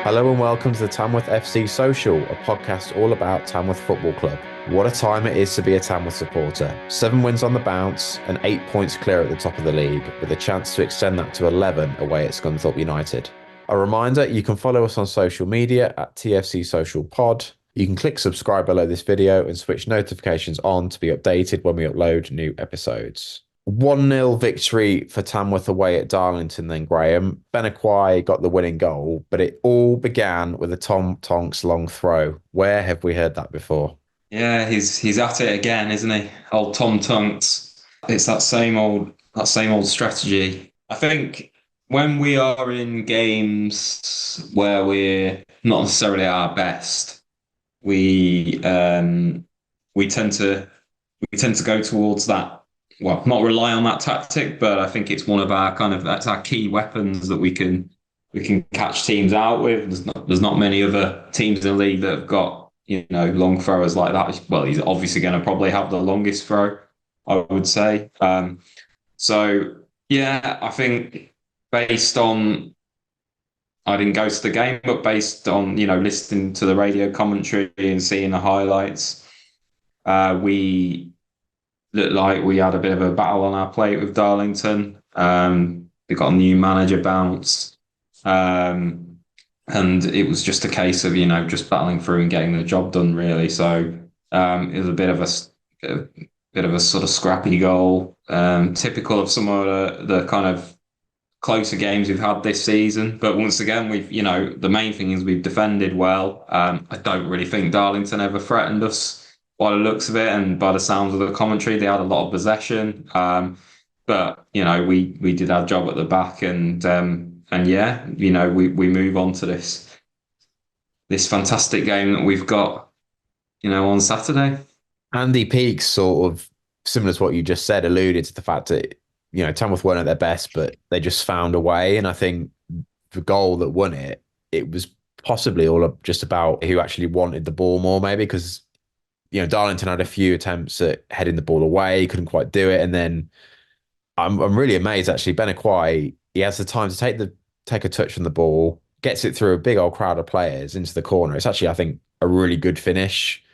Hello and welcome to the Tamworth FC Social, a podcast all about Tamworth Football Club. What a time it is to be a Tamworth supporter. 7 wins on the bounce and 8 points clear at the top of the league, with a chance to extend that to 11 away at Scunthorpe United. A reminder, you can follow us on social media at TFC Social Pod. You can click subscribe below this video and switch notifications on to be updated when we upload new episodes. 1-0 victory for Tamworth away at Darlington then, Graham. Benakwai got the winning goal, but it all began with a Tom Tonks long throw. Where have we heard that before? Yeah, he's at it again, isn't he? Old Tom Tunks. It's that same old strategy. I think when we are in games where we're not necessarily at our best, we we tend to go towards that. Well, not rely on that tactic, but I think it's one of our that's our key weapons that we can catch teams out with. There's not many other teams in the league that have got long throwers like that. Well, he's obviously going to probably have the longest throw, I would say. So yeah, I think based on I didn't go to the game, but based on listening to the radio commentary and seeing the highlights, we looked like we had a bit of a battle on our plate with Darlington. We got a new manager bounce, and it was just a case of just battling through and getting the job done, really. So it was a bit of a sort of scrappy goal, typical of some of the kind of closer games we've had this season. But once again, the main thing is we've defended well. I don't really think Darlington ever threatened us by the looks of it, and by the sounds of the commentary, they had a lot of possession. But we did our job at the back, and yeah, we move on to this fantastic game that we've got, on Saturday. Andy Peake, sort of similar to what you just said, alluded to the fact that Tamworth weren't at their best, but they just found a way. And I think the goal that won it, it was possibly all just about who actually wanted the ball more, maybe, because Darlington had a few attempts at heading the ball away, couldn't quite do it. And then I'm really amazed, actually. Benakwai, he has the time to take a touch from the ball, gets it through a big old crowd of players into the corner. It's actually, I think, a really good finish,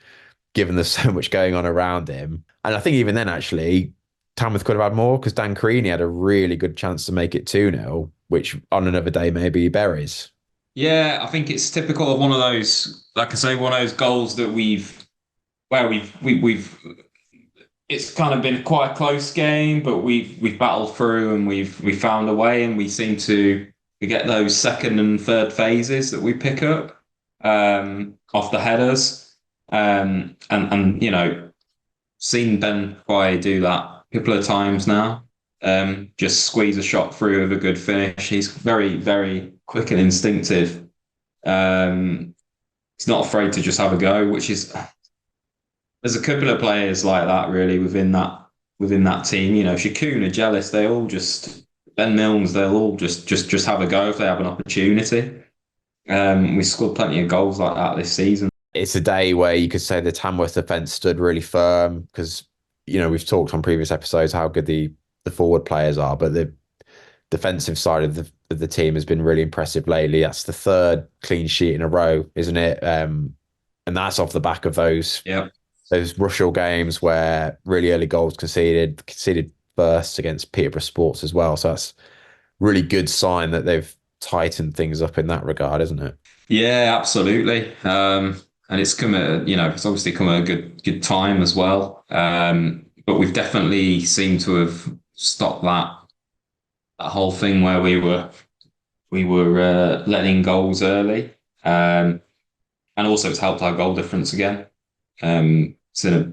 given there's so much going on around him. And I think even then, actually, Tamworth could have had more, because Dan Creaney had a really good chance to make it 2-0, which on another day maybe he buries. Yeah, I think it's typical of one of those, like I say, one of those goals that we've it's kind of been quite a close game, but we've battled through and we've found a way, and we seem to get those second and third phases that we pick up off the headers, and seen Ben Quay do that a couple of times now. Just squeeze a shot through with a good finish. He's very, very quick and instinctive. He's not afraid to just have a go, which is. There's a couple of players like that really within that team. Shakuna, Jealous, they all just Ben Milnes, they'll all just have a go if they have an opportunity. We scored plenty of goals like that this season. It's a day where you could say the Tamworth defence stood really firm, because we've talked on previous episodes how good the forward players are, but the defensive side of the team has been really impressive lately. That's the third clean sheet in a row, isn't it? And that's off the back of those. Yeah. Those Rushall games where really early goals conceded first against Peterborough Sports as well. So that's really good sign that they've tightened things up in that regard, isn't it? Yeah, absolutely. And it's it's obviously come at a good time as well. But we've definitely seemed to have stopped that whole thing where we were letting goals early. And also it's helped our goal difference again. It's in a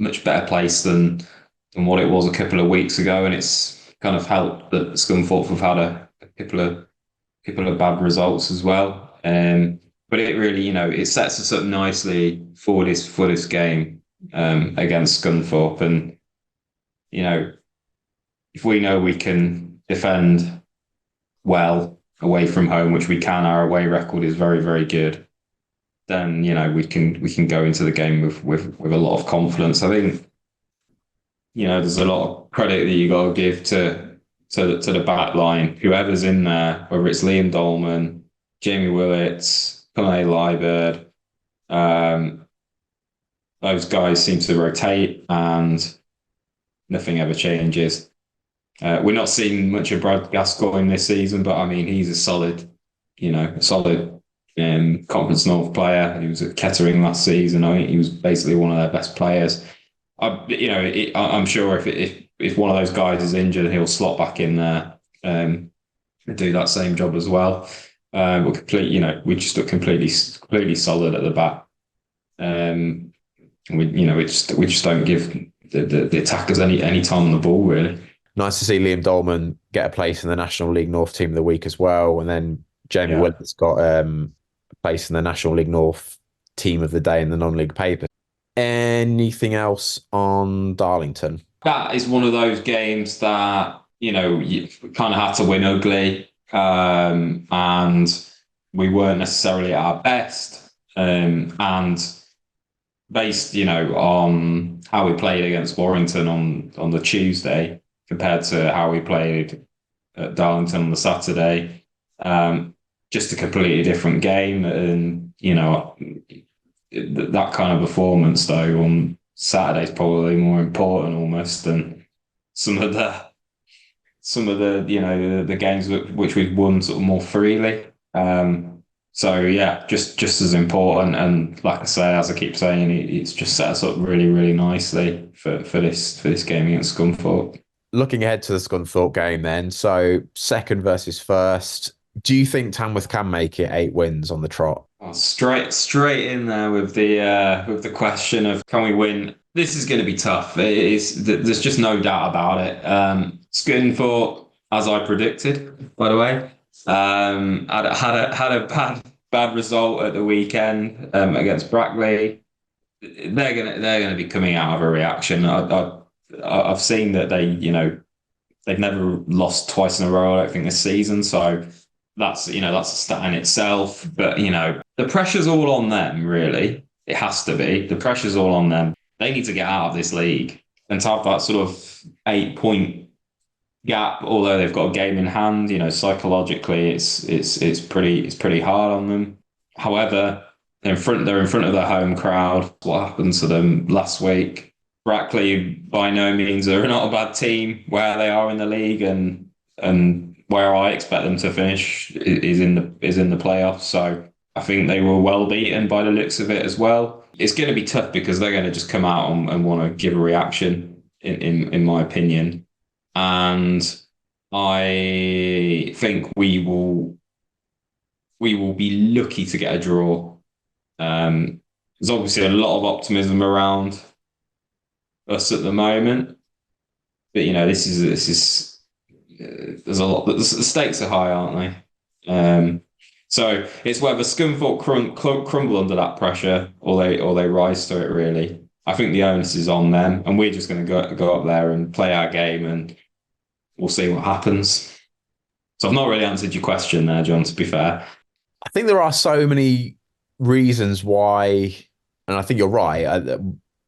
much better place than what it was a couple of weeks ago, and it's kind of helped that Scunthorpe have had a couple of bad results as well. But it really, it sets us up nicely for this game against Scunthorpe, and if we know we can defend well away from home, which we can, our away record is very, very good. Then we can go into the game with a lot of confidence. I think there's a lot of credit that you got to give to the back line, whoever's in there, whether it's Liam Dolman, Jamie Willits, Conor Liebert. Um, those guys seem to rotate and nothing ever changes. We're not seeing much of Brad Gascoigne this season, but I mean, he's a solid, solid Conference North player. He was at Kettering last season. I think he was basically one of their best players. I'm sure if one of those guys is injured, he'll slot back in there and do that same job as well. We just look completely solid at the back. We just don't give the attackers any time on the ball really. Nice to see Liam Dolman get a place in the National League North Team of the Week as well. And then Jamie Yeah. Willits got a place in the National League North Team of the Day in the non-league paper. Anything else on Darlington? That is one of those games that, you kind of had to win ugly. And we weren't necessarily at our best. And based, on how we played against Warrington on the Tuesday compared to how we played at Darlington on the Saturday, just a completely different game. And, that kind of performance, though, on Saturday is probably more important almost than some of the the games which we've won sort of more freely. So yeah, just as important. And like I say, as I keep saying, it's just set us up really, really nicely for this game against Scunthorpe. Looking ahead to the Scunthorpe game then, so second versus first. Do you think Tamworth can make it 8 wins on the trot? Oh, straight in there with the question of can we win? This is going to be tough. It is. There's just no doubt about it. Scunthorpe, as I predicted, by the way, had a bad result at the weekend against Brackley. They're gonna be coming out of a reaction. I've seen that they've never lost twice in a row, I don't think, this season. So that's a stat in itself. But the pressure's all on them, really. It has to be. The pressure's all on them. They need to get out of this league and to have that sort of 8-point gap. Although they've got a game in hand, psychologically it's pretty hard on them. However, they're in front of their home crowd. What happened to them last week? Brackley by no means are not a bad team where they are in the league, and where I expect them to finish is in the playoffs. So I think they were well beaten by the looks of it as well. It's going to be tough because they're going to just come out and want to give a reaction, in my opinion. And I think we will be lucky to get a draw. There's obviously a lot of optimism around us at the moment, but this is there's a lot. The stakes are high, aren't they? So it's whether Scunthorpe crumble under that pressure or they rise to it. Really, I think the onus is on them, and we're just going to go up there and play our game, and we'll see what happens. So I've not really answered your question there, John, to be fair. I think there are so many reasons why, and I think you're right.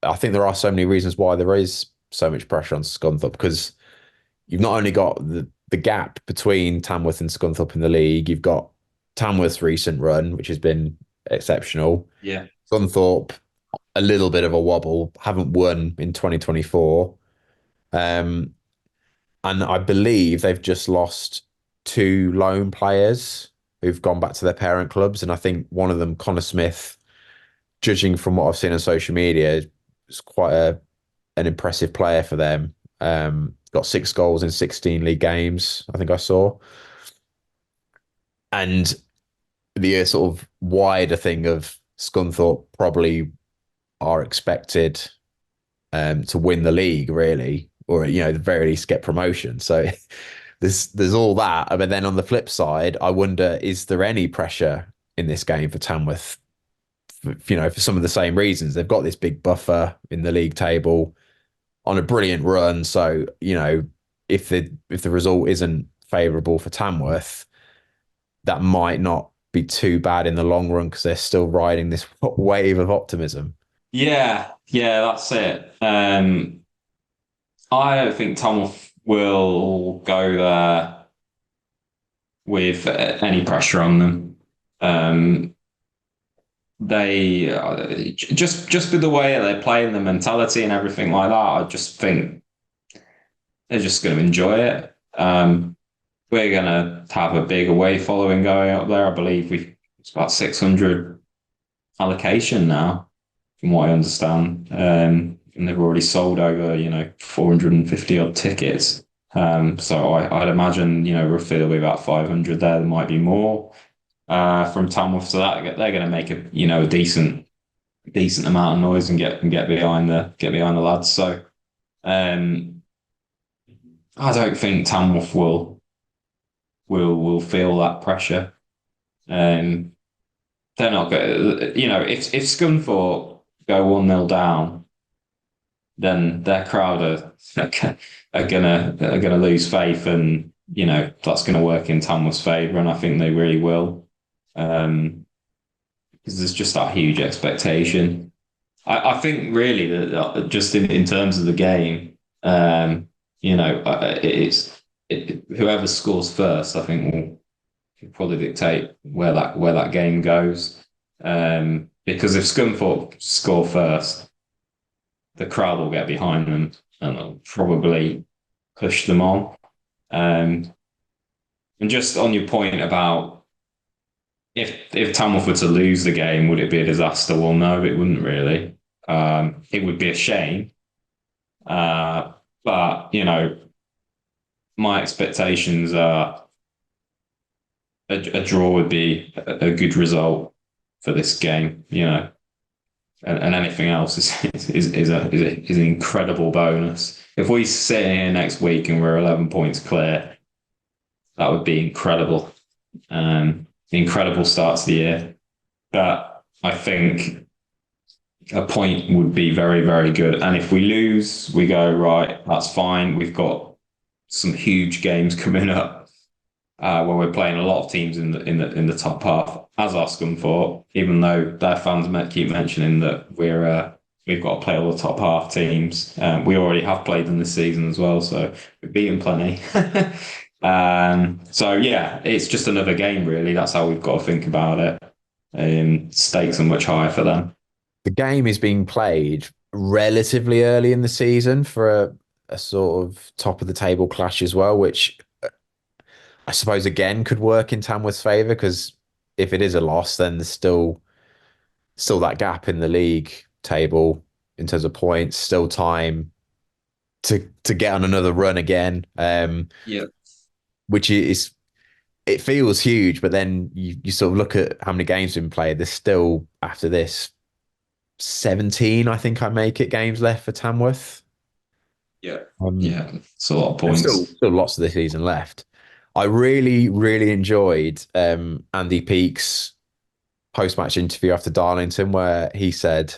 I think there are so many reasons why there is so much pressure on Scunthorpe, because you've not only got the gap between Tamworth and Scunthorpe in the league, you've got Tamworth's recent run, which has been exceptional. Yeah. Scunthorpe, a little bit of a wobble, haven't won in 2024. And I believe they've just lost 2 loan players who've gone back to their parent clubs. And I think one of them, Connor Smith, judging from what I've seen on social media, is quite an impressive player for them. Got 6 goals in 16 league games, I think I saw. And the sort of wider thing of Scunthorpe probably are expected to win the league, really, or at the very least get promotion. So there's all that. But then on the flip side, I wonder, is there any pressure in this game for Tamworth? For some of the same reasons. They've got this big buffer in the league table on a brilliant run. So, if the result isn't favourable for Tamworth, that might not be too bad in the long run because they're still riding this wave of optimism. Yeah, that's it. I don't think Tamworth will go there with any pressure on them. Um, they just with the way they play and the mentality and everything like that, I just think they're just going to enjoy it. We're going to have a big away following going up there. I believe it's about 600 allocation now, from what I understand. And they've already sold over, 450 odd tickets. So I'd imagine, roughly there'll be about 500 there. There might be more from Tamworth. So that they're going to make a decent amount of noise and get behind the lads. So I don't think Tamworth will feel that pressure. Um, they're not going. If Scunthorpe go 1-0 down, then their crowd are gonna lose faith, and that's gonna work in Tamworth's favour, and I think they really will, because there's just that huge expectation. I think really that just in terms of the game, whoever scores first, I think will probably dictate where that game goes. Because if Scunthorpe score first, the crowd will get behind them and they'll probably push them on. And just on your point about if Tamworth were to lose the game, would it be a disaster? Well, no, it wouldn't really. It would be a shame. But, my expectations are a draw would be a good result for this game, and anything else is an incredible bonus. If we sit here next week and we're 11 points clear, that would be incredible. Incredible start to the year. But I think a point would be very, very good. And if we lose, we go, right, that's fine. We've got some huge games coming up where we're playing a lot of teams in the top half, as are Scunthorpe, even though their fans keep mentioning that we've got to play all the top half teams. We already have played them this season as well, so we've beaten plenty. So yeah, it's just another game really. That's how we've got to think about it. Stakes are much higher for them. The game is being played relatively early in the season for a sort of top of the table clash as well, which I suppose again could work in Tamworth's favour, because if it is a loss, then there's still that gap in the league table in terms of points, still time to get on another run again. Yeah. Which is it feels huge, but then you sort of look at how many games have been played. There's still after this 17, I think I make it games left for Tamworth. Yeah. Um, Yeah. It's a lot of there's points. still lots of the season left. I really, really enjoyed Andy Peake's post-match interview after Darlington, where he said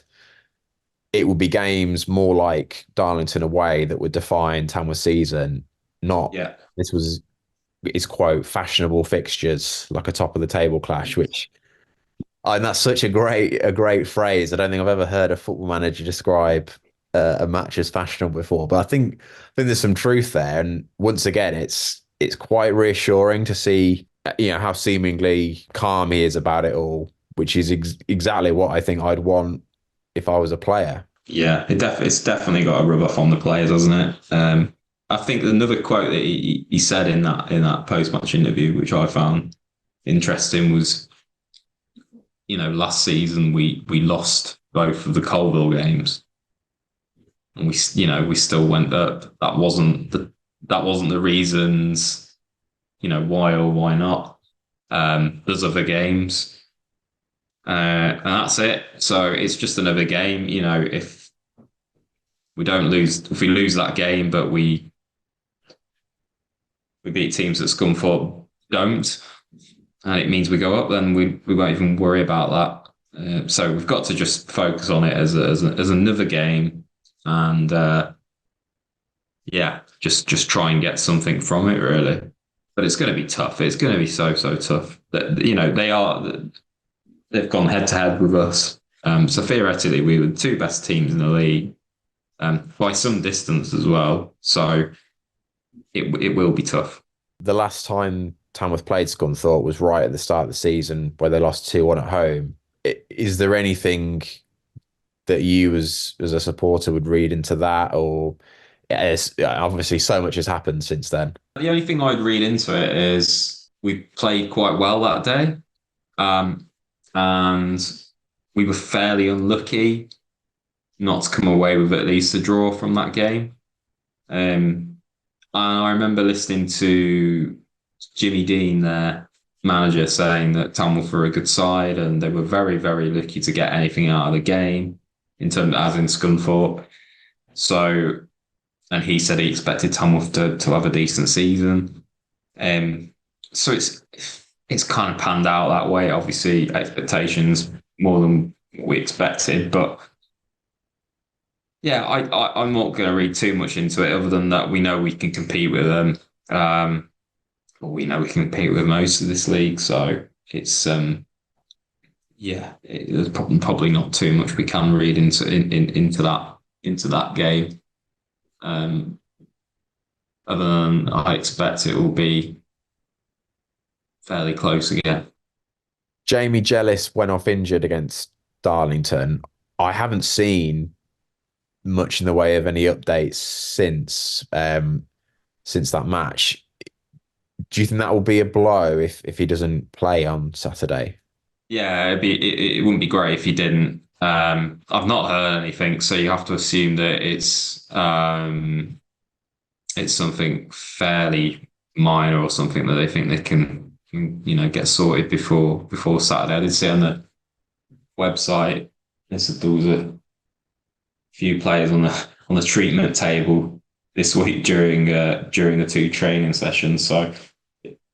it would be games more like Darlington away that would define Tamworth's season, not Yeah. this was his quote, fashionable fixtures like a top of the table clash, which and that's such a great phrase. I don't think I've ever heard a football manager describe a match as fashionable before. But I think there's some truth there. And once again, it's quite reassuring to see how seemingly calm he is about it all, which is exactly what I think I'd want if I was a player. Yeah. It's definitely got a rub off on the players, hasn't it? I think another quote that he said in that post match interview, which I found interesting, was last season we lost both of the Colville games, and we still went up. That wasn't the reasons, why or why not. There's other games, and that's it. So it's just another game. If if we lose that game, but we beat teams that Scunthorpe don't, and it means we go up, then we won't even worry about that. So we've got to just focus on it as another game, and yeah, just try and get something from it, really. But it's going to be tough. It's going to be so tough. That they've gone head to head with us. So theoretically, we were the two best teams in the league, by some distance as well. So it will be tough. The last time Tamworth played Scunthorpe was right at the start of the season where they lost 2-1 at home. Is there anything that you as a supporter would read into that, or obviously so much has happened since then? The only thing I'd read into it is we played quite well that day, and we were fairly unlucky not to come away with at least a draw from that game. And I remember listening to Jimmy Dean, their manager, saying that Tamworth were a good side and they were very, very lucky to get anything out of the game, in terms as in Scunthorpe. So, and he said he expected Tamworth to have a decent season. So it's kind of panned out that way. Obviously, expectations more than we expected, but yeah, I'm not going to read too much into it, other than that we know we can compete with them. We know we can compete with most of this league, so it's there's probably not too much we can read into that game. Other than I expect it will be fairly close again. Jamie Jellis went off injured against Darlington. I haven't seen much in the way of any updates since that match. Do you think that will be a blow if he doesn't play on Saturday? Yeah, it wouldn't be great if he didn't. I've not heard anything, so you have to assume that it's something fairly minor or something that they think they can get sorted before Saturday. I did see on the website there was a few players on the treatment table this week during the two training sessions. So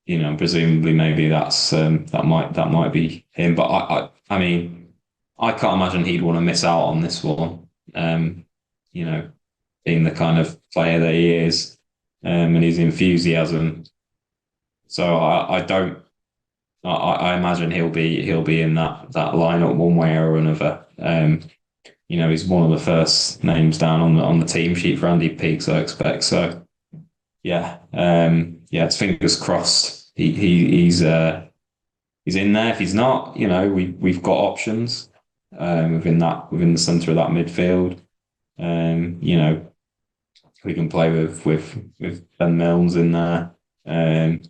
presumably maybe that might be him. But I mean, I can't imagine he'd want to miss out on this one. Being the kind of player that he is, and his enthusiasm. So I don't. I imagine he'll be in that lineup one way or another. He's one of the first names down on the team sheet for Andy Peake, I expect. So yeah, it's fingers crossed. He's in there. If he's not, we've got options within the centre of that midfield. We can play with Ben Milnes in there, and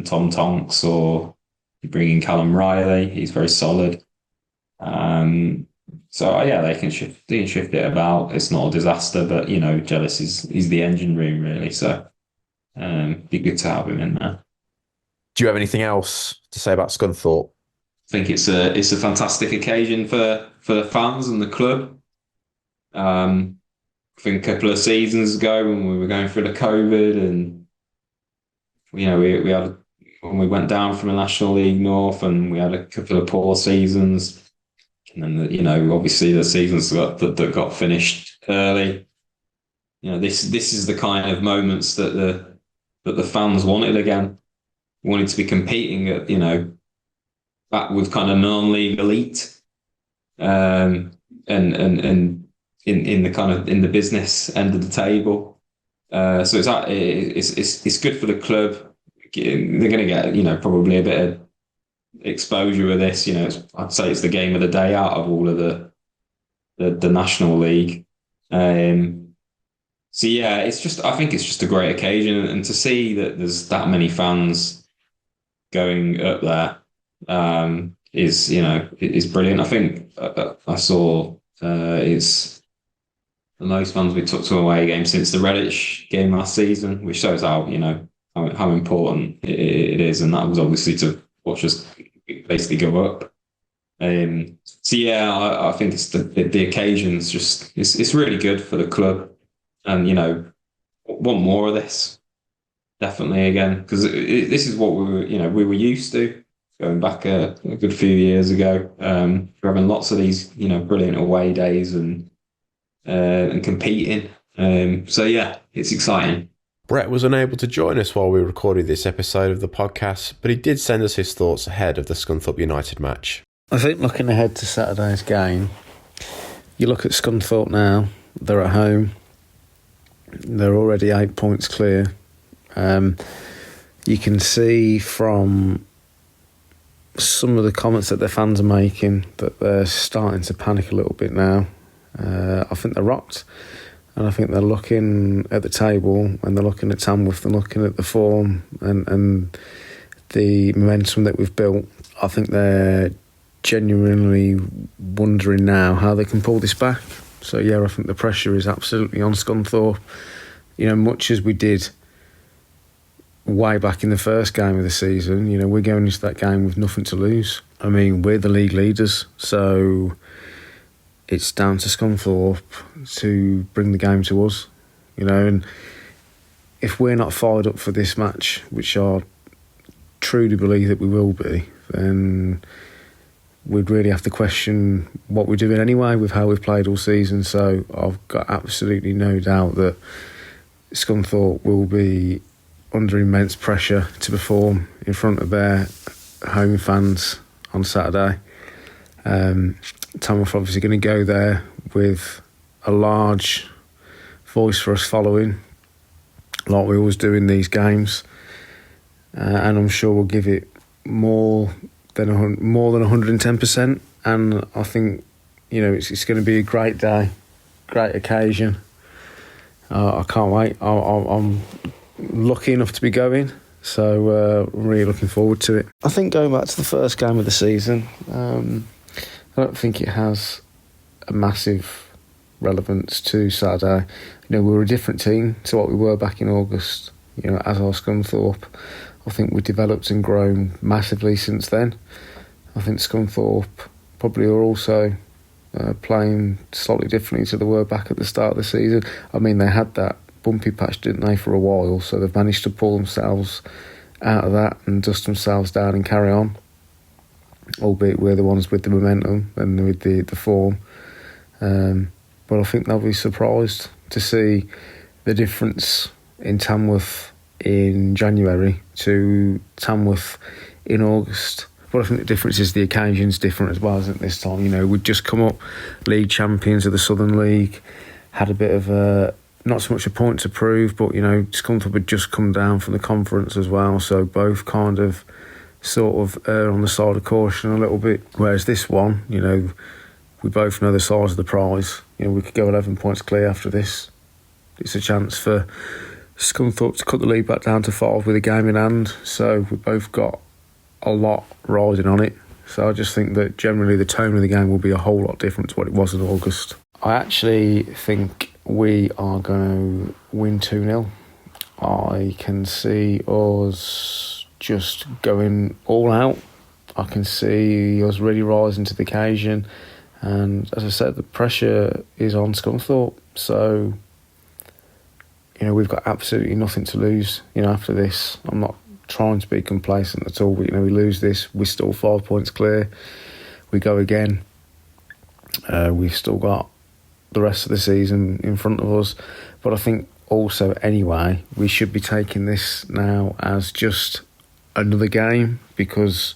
Tom Tonks, or you bring in Callum Riley. He's very solid. So yeah, they can shift it about. It's not a disaster, but Jellis is the engine room really. So be good to have him in there. Do you have anything else to say about Scunthorpe? I think it's a fantastic occasion for the fans and the club. I think a couple of seasons ago when we were going through the COVID, and we had when we went down from the National League North, and we had a couple of poor seasons. And then, obviously the seasons that got finished early. This is the kind of moments that the fans wanted again. Wanted to be competing at, back with kind of non-league elite, and in the kind of in the business end of the table. So it's good for the club. They're going to get probably a bit of exposure with this. I'd say it's the game of the day out of all of the National League. So yeah, I think it's just a great occasion, and to see that there's that many fans going up there is brilliant. I think I saw it's the most fans we took to an away game since the Redditch game last season, which shows how how important it is, and that was obviously to watch us basically go up. So yeah, I think it's the occasion's just it's really good for the club, and want more of this definitely again, because this is what we were used to going back a good few years ago. We're having lots of these brilliant away days and competing. So yeah, it's exciting. Brett was unable to join us while we recorded this episode of the podcast, but he did send us his thoughts ahead of the Scunthorpe United match. I think looking ahead to Saturday's game, you look at Scunthorpe now, they're at home. They're already 8 points clear. You can see from some of the comments that their fans are making that they're starting to panic a little bit now. I think they're rocked, and I think they're looking at the table and they're looking at Tamworth, they're looking at the form and the momentum that we've built. I think they're genuinely wondering now how they can pull this back. So yeah, I think the pressure is absolutely on Scunthorpe. Much as we did way back in the first game of the season, we're going into that game with nothing to lose. I mean, we're the league leaders, so it's down to Scunthorpe to bring the game to us, and if we're not fired up for this match, which I truly believe that we will be, then we'd really have to question what we're doing anyway with how we've played all season. So I've got absolutely no doubt that Scunthorpe will be under immense pressure to perform in front of their home fans on Saturday. Tamworth obviously going to go there with a large voice for us following, like we always do in these games, and I'm sure we'll give it more than 110%. And I think it's going to be a great day, great occasion. I can't wait. I'm lucky enough to be going, so I'm really looking forward to it. I think going back to the first game of the season, I don't think it has a massive relevance to Saturday. We're a different team to what we were back in August. As our Scunthorpe, I think we've developed and grown massively since then. I think Scunthorpe probably are also playing slightly differently to they were back at the start of the season. I mean, they had that bumpy patch, didn't they, for a while, so they've managed to pull themselves out of that and dust themselves down and carry on, albeit we're the ones with the momentum and with the form. But I think they'll be surprised to see the difference in Tamworth in January to Tamworth in August. But I think the difference is the occasion's different as well, isn't it, this time? We'd just come up league champions of the Southern League, had a bit of not so much a point to prove, but Scunthorpe had just come down from the conference as well, so both kind of sort of err on the side of caution a little bit. Whereas this one, we both know the size of the prize. We could go 11 points clear after this. It's a chance for Scunthorpe to cut the lead back down to 5 with a game in hand, so we've both got a lot riding on it. So I just think that generally the tone of the game will be a whole lot different to what it was in August. I actually think we are going to win 2-0. I can see us just going all out. I can see us really rising to the occasion. And as I said, the pressure is on Scunthorpe. So, we've got absolutely nothing to lose, after this. I'm not trying to be complacent at all, but, we lose this, we're still 5 points clear. We go again. We've still got the rest of the season in front of us. But I think also, anyway, we should be taking this now as just another game, because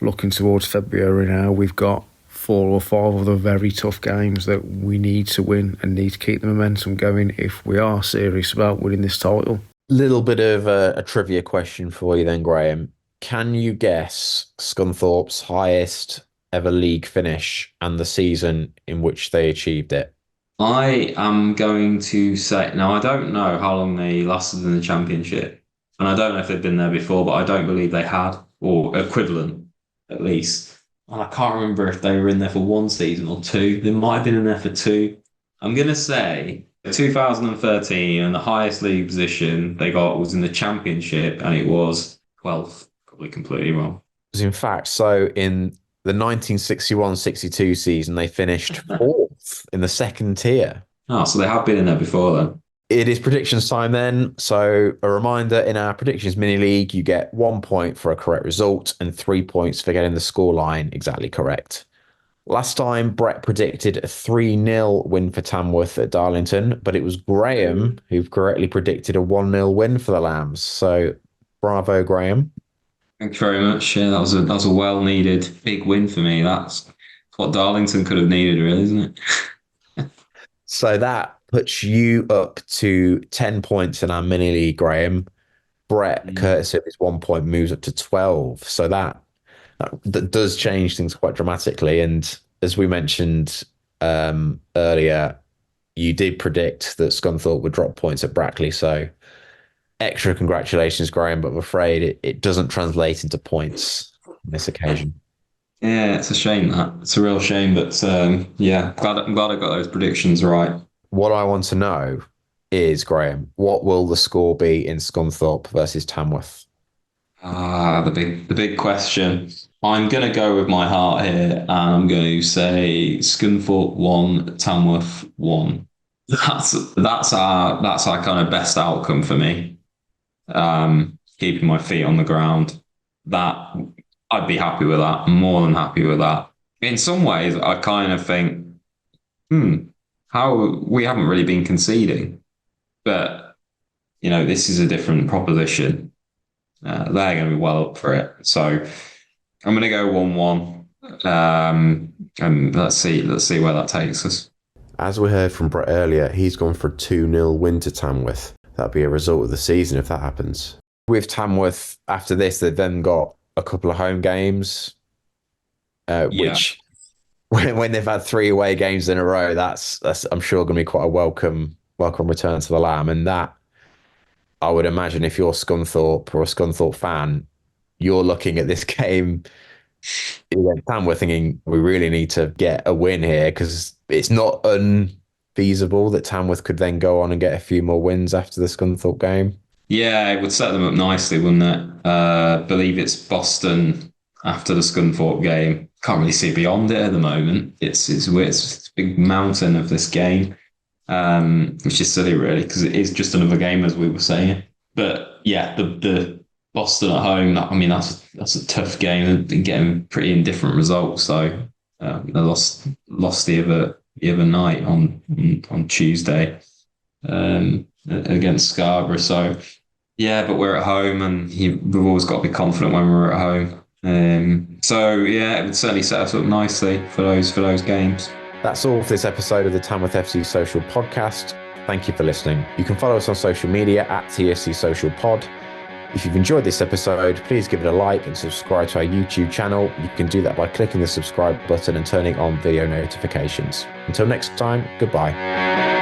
looking towards February now, we've got 4 or 5 other very tough games that we need to win and need to keep the momentum going if we are serious about winning this title. Little bit of a trivia question for you then, Graham. Can you guess Scunthorpe's highest ever league finish and the season in which they achieved it? I am going to say, now I don't know how long they lasted in the Championship, and I don't know if they've been there before, but I don't believe they had, or equivalent at least. And I can't remember if they were in there for 1 season or 2. They might have been in there for 2. I'm going to say 2013, and the highest league position they got was in the Championship, and it was 12th. Probably completely wrong. In fact, so in the 1961-62 season, they finished 4th in the second tier. Oh, so they have been in there before then. It is predictions time then. So a reminder, in our predictions mini league, you get 1 point for a correct result and 3 points for getting the scoreline exactly correct. Last time, Brett predicted a 3-0 win for Tamworth at Darlington, but it was Graham who correctly predicted a 1-0 win for the Lambs. So bravo, Graham. Thanks very much. Yeah, that was a well-needed big win for me. That's what Darlington could have needed, really, isn't it? So that puts you up to 10 points in our mini league, Graham. Brett, courtesy of his 1 point, moves up to 12. So that does change things quite dramatically. And as we mentioned earlier, you did predict that Scunthorpe would drop points at Brackley. So extra congratulations, Graham, but I'm afraid it doesn't translate into points on this occasion. Yeah, it's a shame that. It's a real shame, but yeah, I'm glad I got those predictions right. What I want to know is, Graham, what will the score be in Scunthorpe versus Tamworth? The big question. I'm gonna go with my heart here, and I'm going to say Scunthorpe 1, Tamworth 1. That's our kind of best outcome for me. Keeping my feet on the ground. That I'd be happy with that. More than happy with that. In some ways, I kind of think, how we haven't really been conceding, but this is a different proposition. They're going to be well up for it. So I'm going to go 1-1. And let's see where that takes us. As we heard from Brett earlier, he's gone for a 2-0 win to Tamworth. That'll be a result of the season if that happens. With Tamworth, after this, they've then got a couple of home games, which when they've had 3 away games in a row, that's I'm sure going to be quite a welcome return to the Lamb. And that, I would imagine, if you're Scunthorpe or a Scunthorpe fan, you're looking at this game against Tamworth thinking we really need to get a win here, because it's not unfeasible that Tamworth could then go on and get a few more wins after the Scunthorpe game. Yeah, it would set them up nicely, wouldn't it? I believe it's Boston after the Scunthorpe game. Can't really see beyond it at the moment. It's a big mountain of this game, which is silly, really, because it is just another game, as we were saying. But yeah, the Boston at home, that's a tough game. They've been getting pretty indifferent results. So they lost the other night on Tuesday against Scarborough. So yeah, but we're at home, and we've always got to be confident when we're at home. So yeah, it would certainly set us up nicely for those games. That's all for this episode of the Tamworth FC Social podcast. Thank you for listening. You can follow us on social media at TSC Social Pod. If you've enjoyed this episode, please give it a like and subscribe to our YouTube channel. You can do that by clicking the subscribe button and turning on video notifications. Until next time, goodbye.